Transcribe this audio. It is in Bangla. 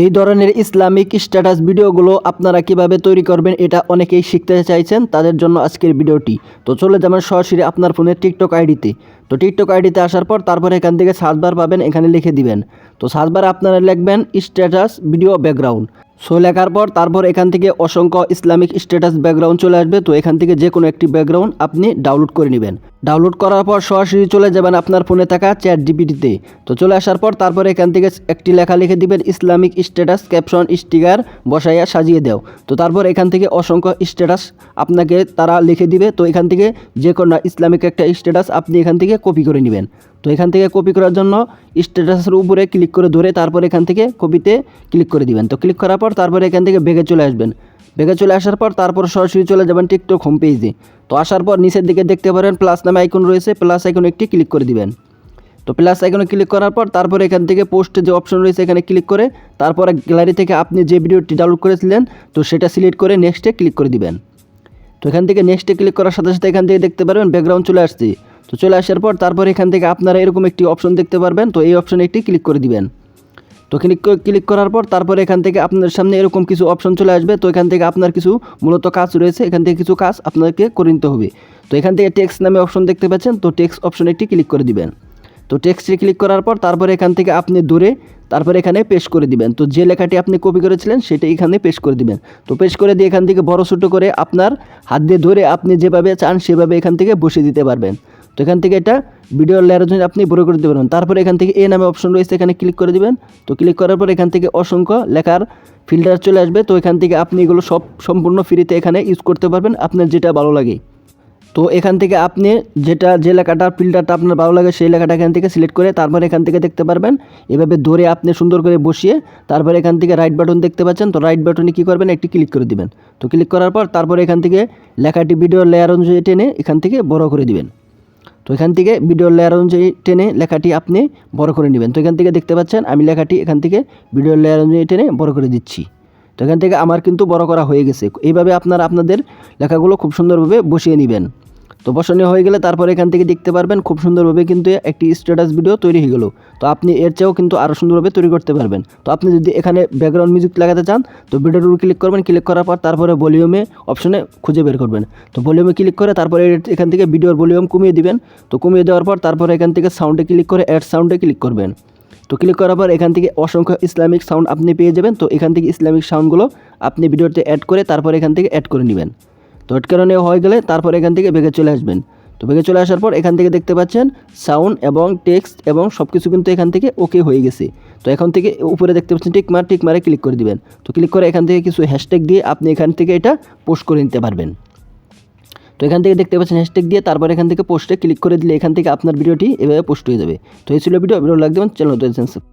এই ধরনের ইসলামিক স্ট্যাটাস ভিডিওগুলো আপনারা কিভাবে তৈরি করবেন এটা অনেকেই শিখতে চাইছেন, তাদের জন্য আজকের ভিডিওটি। তো চলে যাবেন সরাসরি আপনার ফোনের টিকটক আইডিতে। তো টিকটক আইডিতে আসার পর তারপরে এখান থেকে সার্চ বার পাবেন, এখানে লিখে দিবেন। তো সার্চ বারে আপনারা লিখবেন স্ট্যাটাস ভিডিও ব্যাকগ্রাউন্ড। সো লেখার পর তারপর এখান থেকে অসংখ্য ইসলামিক স্ট্যাটাস ব্যাকগ্রাউন্ড চলে আসবে। তো এখান থেকে যে কোনো একটি ব্যাকগ্রাউন্ড আপনি ডাউনলোড করে নেবেন। ডাউনলোড করার পর সরাসরি চলে যাবেন আপনার ফোনে থাকা চ্যাট জিপিটিতে। তো চলে আসার পর তারপরে এখান থেকে একটি লেখা লিখে দিবেন ইসলামিক স্ট্যাটাস ক্যাপশন স্টিকার বসাইয়া সাজিয়ে দাও। তো তারপর এখান থেকে অসংখ্য স্ট্যাটাস আপনাকে তারা লিখে দিবে। তো এখান থেকে যে কোনো ইসলামিক একটা স্ট্যাটাস আপনি এখান থেকে কপি করে নেবেন। তো এখান থেকে কপি করার জন্য স্ট্যাটাসের উপরে ক্লিক করে ধরে তারপর এখান থেকে কপিতে ক্লিক করে দিবেন। তো ক্লিক করার পর তারপরে এখান থেকে ব্যাগে চলে আসবেন। ব্যাগে চলে আসার পর তারপর সরাসরি চলে যাবেন টিকটক হোম পেজে। তো আসার পর নিচের দিকে দেখতে পারেন প্লাস নামে আইকন রয়েছে, প্লাস আইকনে একটি ক্লিক করে দিবেন। তো প্লাস আইকনে ক্লিক করার পর তারপর এখান থেকে পোস্টে যে অপশন রয়েছে এখানে ক্লিক করে তারপরে গ্যালারি থেকে আপনি যে ভিডিওটি ডাউনলোড করেছিলেন তো সেটা সিলেক্ট করে নেক্সটে ক্লিক করে দিবেন। তো এখান থেকে নেক্সটে ক্লিক করার সাথে সাথে এখান থেকে দেখতে পারবেন ব্যাকগ্রাউন্ড চলে আসছে। তো চলে আসার পর তারপর এখান থেকে আপনারা এরকম একটি অপশন দেখতে পারবেন। তো এই অপশনে একটি ক্লিক করে দিবেন। তো ক্লিক করার পর তারপর এখান থেকে আপনার সামনে এরকম কিছু অপশন চলে আসবে। তো এখান থেকে আপনার কিছু মূলত কাজ রয়েছে, এখান থেকে কিছু কাজ আপনাকে করে নিতে হবে। তো এখান থেকে টেক্সট নামে অপশন দেখতে পাচ্ছেন, তো টেক্সট অপশনে একটি ক্লিক করে দিবেন। তো টেক্সটে ক্লিক করার পর তারপরে এখান থেকে আপনি দূরে তারপরে এখানে পেস্ট করে দিবেন। তো যে লেখাটি আপনি কপি করেছিলেন সেটা এখানে পেস্ট করে দিবেন। তো পেস্ট করে দিয়ে এখান থেকে বড় ছোটো করে আপনার হাত দিয়ে ধরে আপনি যেভাবে চান সেভাবে এখান থেকে বসিয়ে দিতে পারবেন। তো এখান থেকে এটা ভিডিওর লেয়ারের জন্য আপনি বড় করে দিতে পারবেন। তারপরে এখান থেকে এ নামে অপশন রয়েছে, এখানে ক্লিক করে দিবেন। তো ক্লিক করার পর এখান থেকে অসংখ্য লেখার ফিল্টার চলে আসবে। তো এখান থেকে আপনি এগুলো সব সম্পূর্ণ ফ্রিতে এখানে ইউজ করতে পারবেন, আপনার যেটা ভালো লাগে। তো এখান থেকে আপনি যে লেখাটার ফিল্টারটা আপনার ভালো লাগে সেই লেখাটা এখান থেকে সিলেক্ট করে তারপর এখান থেকে দেখতে পারবেন এভাবে ধরে আপনি সুন্দর করে বসিয়ে তারপরে এখান থেকে রাইট বাটন দেখতে পাচ্ছেন। তো রাইট বাটনে কী করবেন, একটি ক্লিক করে দিবেন। তো ক্লিক করার পর তারপরে এখান থেকে লেখাটি ভিডিওর লেয়ার অনুযায়ী টেনে এখান থেকে বড় করে দিবেন। তো এখান থেকে ভিডিওর লেয়ার অনুযায়ী টেনে লেখাটি আপনি বড় করে নেবেন। তো এখান থেকে দেখতে পাচ্ছেন আমি লেখাটি এখান থেকে ভিডিওর লেয়ার অনুযায়ী টেনে বড় করে দিচ্ছি। তো এখান থেকে আমার কিন্তু বড় করা হয়ে গেছে। এইভাবে আপনারা আপনাদের লেখাগুলো খুব সুন্দরভাবে বসিয়ে নেবেন। তো বসানো হয়ে গেলে তারপরে এখান থেকে দেখতে পারবেন খুব সুন্দরভাবে কিন্তু একটি স্ট্যাটাস ভিডিও তৈরি হয়ে গেল। তো আপনি এর চেয়েও কিন্তু আরও সুন্দরভাবে তৈরি করতে পারবেন। তো আপনি যদি এখানে ব্যাকগ্রাউন্ড মিউজিক লাগাতে চান তো ভিডিওর উপর ক্লিক করবেন, ক্লিক করার পর তারপরে ভলিউমে অপশনে খুঁজে বের করবেন। তো ভলিউমে ক্লিক করে তারপরে এখান থেকে ভিডিওর ভলিউম কমিয়ে দিবেন। তো কমিয়ে দেওয়ার পর তারপরে এখান থেকে সাউন্ডে ক্লিক করে অ্যাড সাউন্ডে ক্লিক করবেন। তো ক্লিক করার পর এখান থেকে অসংখ্য ইসলামিক সাউন্ড আপনি পেয়ে যাবেন। তো এখান থেকে ইসলামিক সাউন্ডগুলো আপনি ভিডিওতে অ্যাড করে তারপরে এখান থেকে অ্যাড করে নেবেন। তো অ্যাড করে নেওয়া হয়ে গেলে তারপর এখান থেকে ব্যাগে চলে আসবেন। তো ব্যাগে চলে আসার পর এখান থেকে দেখতে পাচ্ছেন সাউন্ড এবং টেক্সট এবং সব কিছু কিন্তু এখান থেকে ওকে হয়ে গেছে। তো এখন থেকে উপরে দেখতে পাচ্ছেন টিক মারে ক্লিক করে দিবেন। তো ক্লিক করে এখান থেকে কিছু হ্যাশট্যাগ দিয়ে আপনি এখান থেকে এটা পোস্ট করে নিতে পারবেন। তো এখান থেকে দেখতে পাচ্ছেন হ্যাশট্যাগ দিয়ে তারপর এখান থেকে পোস্টে ক্লিক করে দিলে এখান থেকে আপনার ভিডিওটি এভাবে পোস্ট হয়ে যাবে। তো এই ছিল ভিডিও লাগবে চ্যানেল